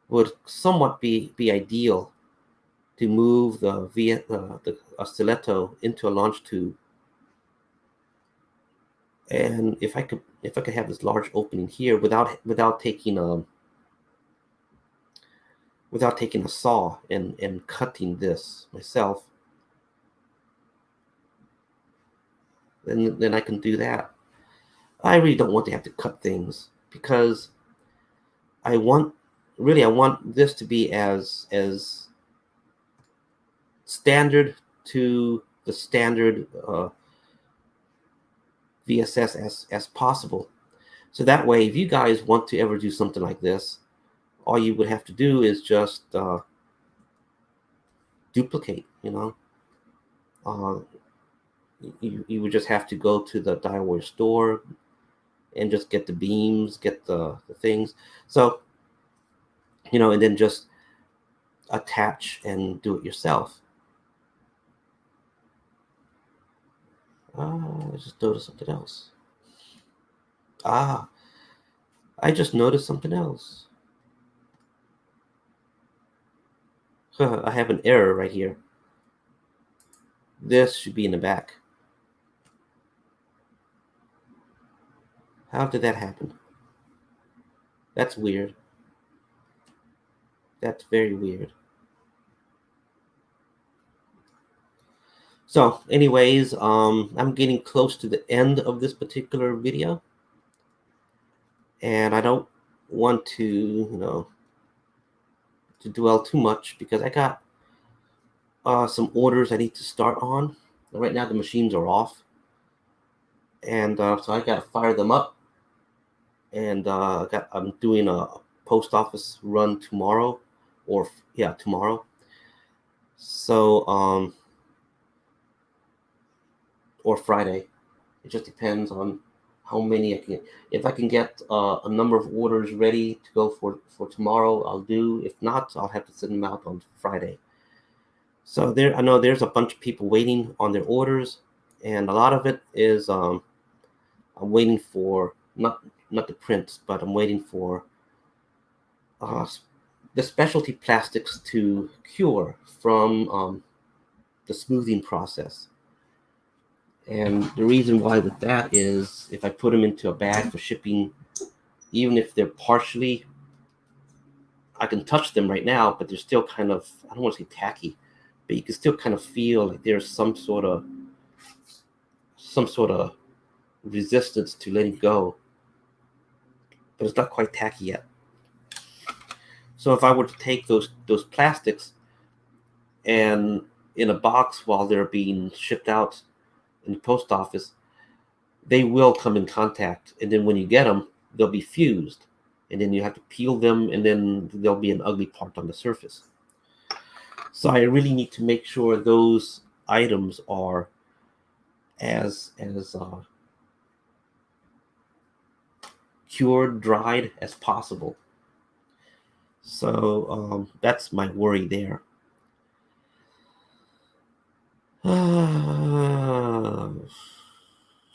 A: would somewhat be ideal to move the stiletto into a launch tube. And if I could have this large opening here without taking a saw and cutting this myself, then I can do that. I really don't want to have to cut things, because I want this to be as standard to the standard VSS as possible. So that way, if you guys want to ever do something like this, all you would have to do is just duplicate, you would just have to go to the DIY store and just get the beams, get the things. So, and then just attach and do it yourself. I just noticed something else. I just noticed something else. I have an error right here. This should be in the back. How did that happen? That's weird. That's very weird. So anyways, I'm getting close to the end of this particular video, and I don't want to, to dwell too much, because I got some orders I need to start on. Right now the machines are off, and so I got to fire them up, and I'm doing a post office run tomorrow, tomorrow. So or Friday. It just depends on how many I can. If I can get a number of orders ready to go for tomorrow, I'll do. If not, I'll have to send them out on Friday. So I know there's a bunch of people waiting on their orders, and a lot of it is I'm waiting for not the prints, but I'm waiting for the specialty plastics to cure from the smoothing process. And the reason why with that is, if I put them into a bag for shipping, even if they're partially, I can touch them right now, but they're still kind of, I don't want to say tacky, but you can still kind of feel like there's some sort of resistance to letting go, but it's not quite tacky yet. So if I were to take those plastics and in a box while they're being shipped out in the post office, they will come in contact, and then when you get them, they'll be fused, and then you have to peel them, and then there'll be an ugly part on the surface. So I really need to make sure those items are as cured, dried as possible. So that's my worry there.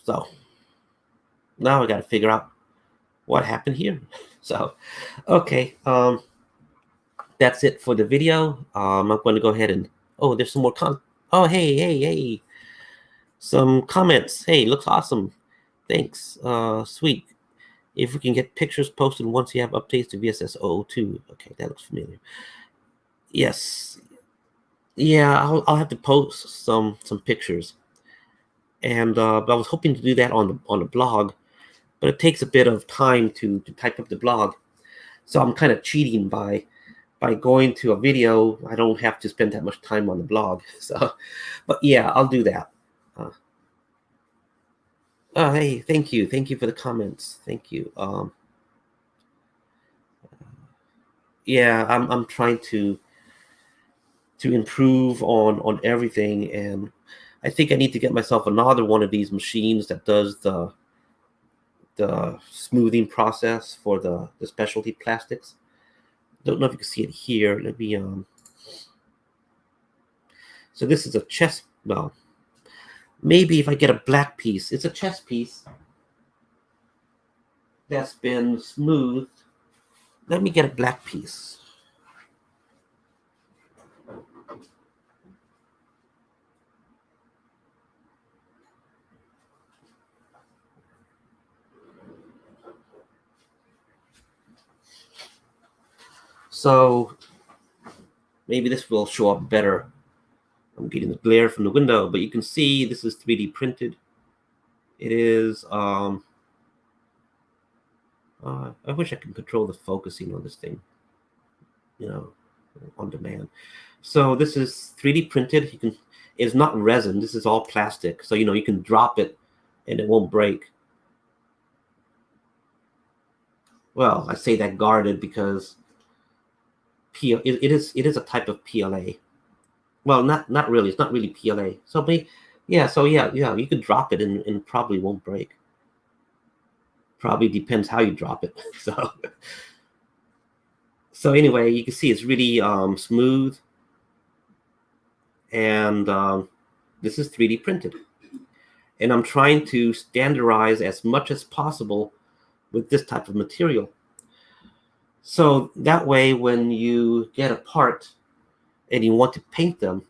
A: So now I got to figure out what happened here. So, okay, that's it for the video. I'm going to go ahead and, oh, there's some more oh, hey, some comments. Hey, looks awesome. Thanks. Sweet. If we can get pictures posted once you have updates to VSS 002. Okay, that looks familiar. Yes. Yeah, I'll have to post some pictures. And I was hoping to do that on the blog, but it takes a bit of time to type up the blog. So I'm kind of cheating by going to a video. I don't have to spend that much time on the blog. So, but yeah, I'll do that. Oh, hey, thank you for the comments. Thank you. Yeah, I'm trying to improve on everything, and I think I need to get myself another one of these machines that does the smoothing process for the specialty plastics. Don't know if you can see it here. Let me so this is a chest, well, maybe if I get a black piece. It's a chest piece that's been smoothed. Let me get a black piece. So maybe this will show up better. I'm getting the glare from the window, but you can see this is 3D printed. It is, I wish I could control the focusing on this thing, you know, on demand. So this is 3D printed. You can, it's not resin. This is all plastic. So, you know, you can drop it and it won't break. Well, I say that guarded because it is a type of PLA. Well, not really. It's not really PLA. So, yeah. So yeah, you could drop it and it probably won't break. Probably depends how you drop it. So anyway, you can see it's really smooth, and this is 3D printed. And I'm trying to standardize as much as possible with this type of material. So that way, when you get a part and you want to paint them,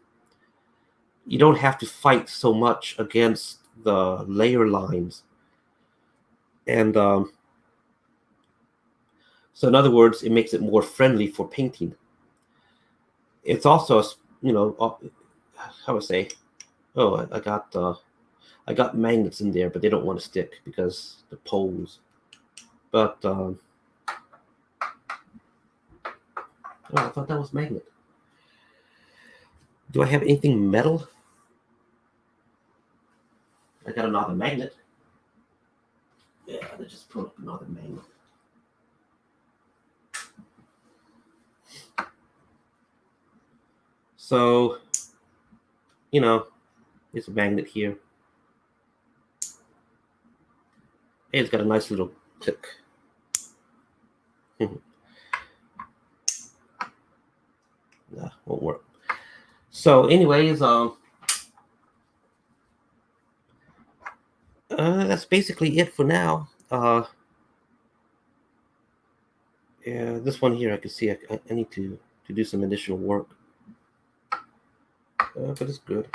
A: you don't have to fight so much against the layer lines. And so in other words, it makes it more friendly for painting. It's also, you know, how would I say, oh, I got magnets in there, but they don't want to stick because the poles. But oh, I thought that was magnet. Do I have anything metal? I got another magnet. Yeah, let's just put up another magnet. So, you know, it's a magnet here. Hey, it's got a nice little click. Nah, won't work. So, anyways, that's basically it for now. Yeah, this one here, I can see I need to do some additional work. But it's good.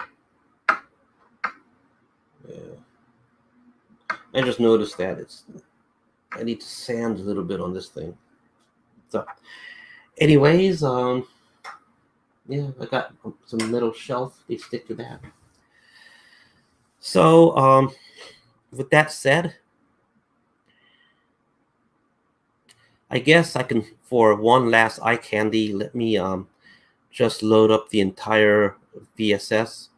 A: Yeah. I just noticed that I need to sand a little bit on this thing. So, anyways, yeah, I got some metal shelf. They stick to that. So, with that said, I guess I can, for one last eye candy, let me just load up the entire VSS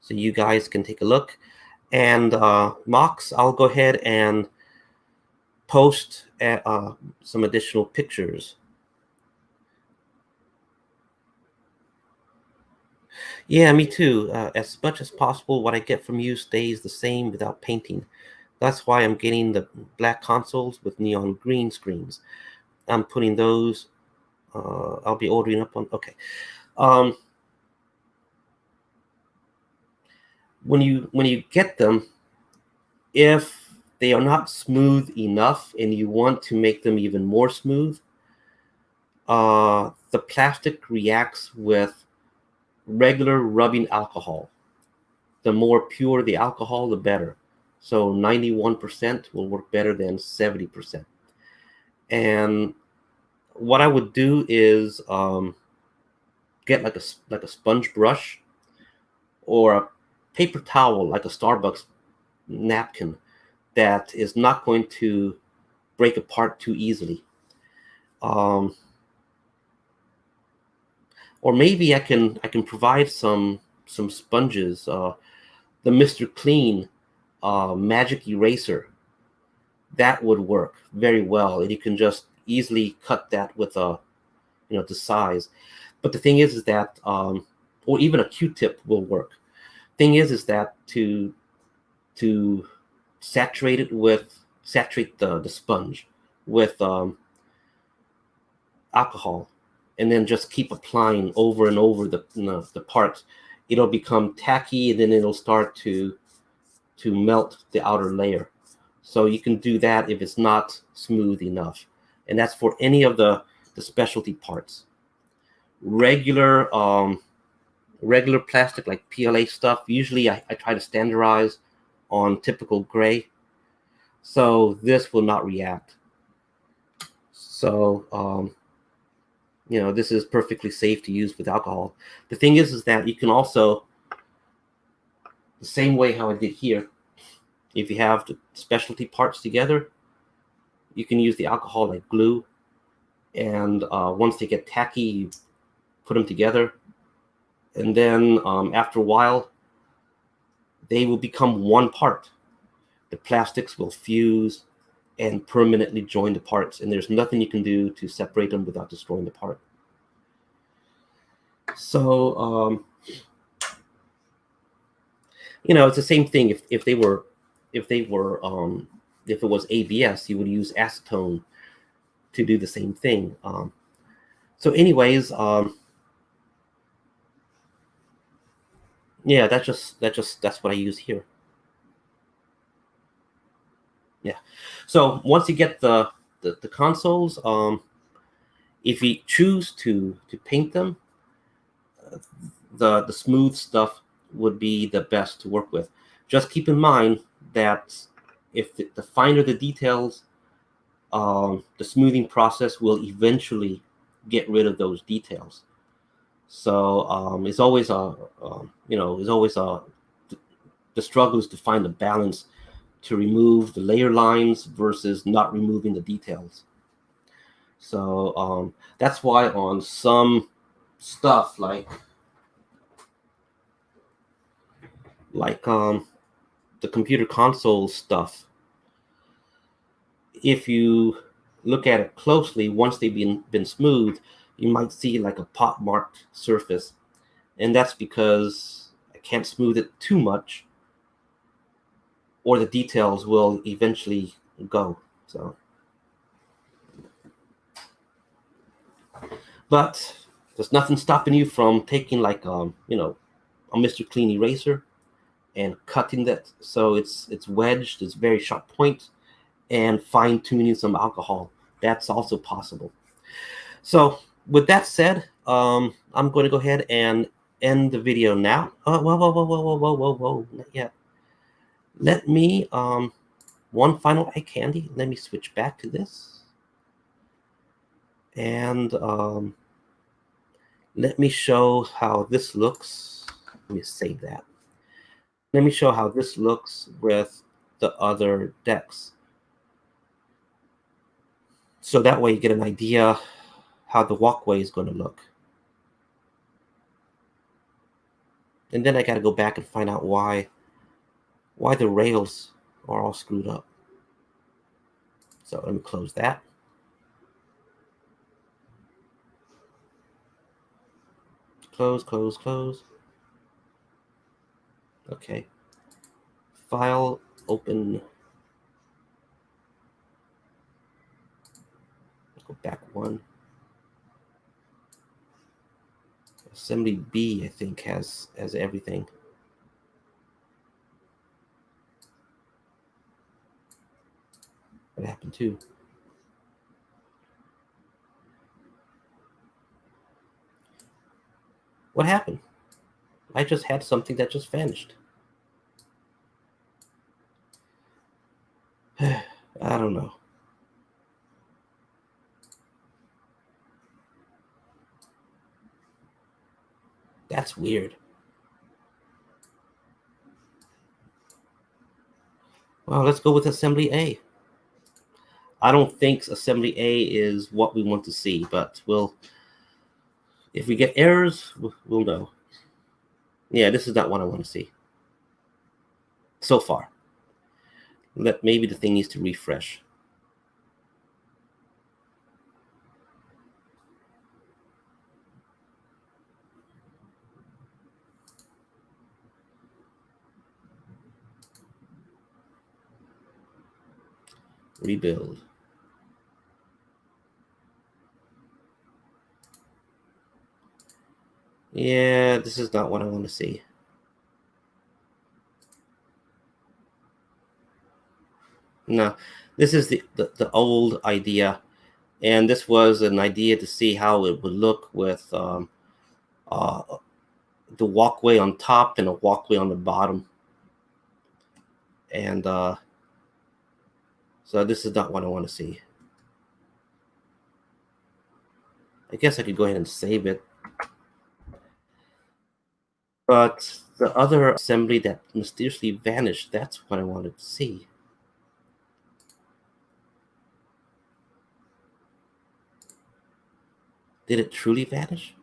A: so you guys can take a look. And Mox, I'll go ahead and post some additional pictures. Yeah, me too. As much as possible, what I get from you stays the same without painting. That's why I'm getting the black consoles with neon green screens. I'm putting those. I'll be ordering up on. Okay. When you get them, if they are not smooth enough and you want to make them even more smooth, the plastic reacts with regular rubbing alcohol. The more pure the alcohol, the better. So 91% will work better than 70%. And what I would do is get like a sponge brush or a paper towel, like a Starbucks napkin, that is not going to break apart too easily. Or maybe I can provide some sponges. The Mr. Clean magic eraser, that would work very well, and you can just easily cut that with a the size. But the thing is that or even a Q-tip will work. Thing is that to saturate the sponge with alcohol, and then just keep applying over and over the parts, it'll become tacky, and then it'll start to melt the outer layer. So you can do that if it's not smooth enough, and that's for any of the specialty parts. Regular plastic like PLA stuff, usually I try to standardize on typical gray, so this will not react. So this is perfectly safe to use with alcohol. The thing is that you can also, the same way how I did here, if you have the specialty parts together, you can use the alcohol like glue, and once they get tacky, you put them together, and then after a while, they will become one part. The plastics will fuse and permanently join the parts, and there's nothing you can do to separate them without destroying the part. So it's the same thing. If it was ABS, you would use acetone to do the same thing. So anyways, yeah, that's what I use here. Yeah. So once you get the consoles, if you choose to paint them, the smooth stuff would be the best to work with. Just keep in mind that if the finer the details, the smoothing process will eventually get rid of those details. So it's always the struggle is to find the balance to remove the layer lines versus not removing the details. So that's why on some stuff like the computer console stuff, if you look at it closely, once they've been smoothed, you might see like a pot marked surface, and that's because I can't smooth it too much, or the details will eventually go. So, but there's nothing stopping you from taking like a Mr. Clean eraser and cutting that so it's wedged, it's very sharp point, and fine tuning some alcohol. That's also possible. So with that said, I'm going to go ahead and end the video now. Whoa, not yet. Let me one final eye candy. Let me switch back to this, and let me show how this looks. Let me save that. Let me show how this looks with the other decks. So that way you get an idea how the walkway is going to look. And then I got to go back and find out why the rails are all screwed up. So let me close that. Close. Okay. File, open. back one. Assembly B, I think, has everything. What happened too? What happened? I just had something that just vanished. I don't know. That's weird. Well, let's go with Assembly A. I don't think Assembly A is what we want to see, but if we get errors, we'll know. Yeah, this is not what I want to see so far. Maybe the thing needs to refresh. Rebuild. Yeah, this is not what I want to see. No, this is the old idea, and this was an idea to see how it would look with the walkway on top and a walkway on the bottom. And so this is not what I want to see. I guess I could go ahead and save it. But the other assembly that mysteriously vanished, that's what I wanted to see. Did it truly vanish?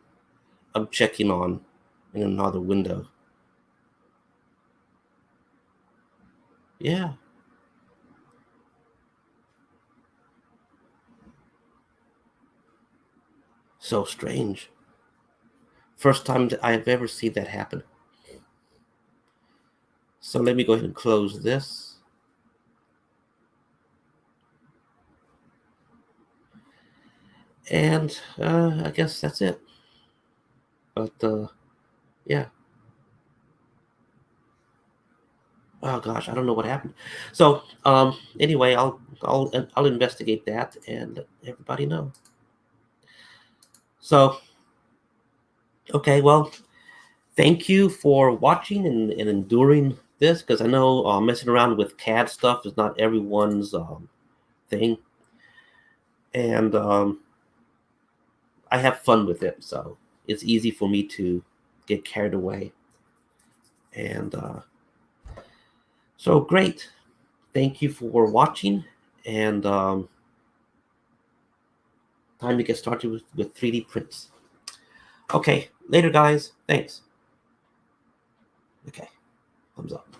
A: I'm checking on in another window. Yeah. So strange. First time that I've ever seen that happen. So let me go ahead and close this. And I guess that's it. But yeah. Oh gosh, I don't know what happened. So anyway, I'll investigate that and let everybody know. So okay, well, thank you for watching and enduring this, because I know messing around with CAD stuff is not everyone's thing, and I have fun with it, so it's easy for me to get carried away. And so great. Thank you for watching, and time to get started with 3D prints. Okay, later guys. Thanks. Okay, thumbs up.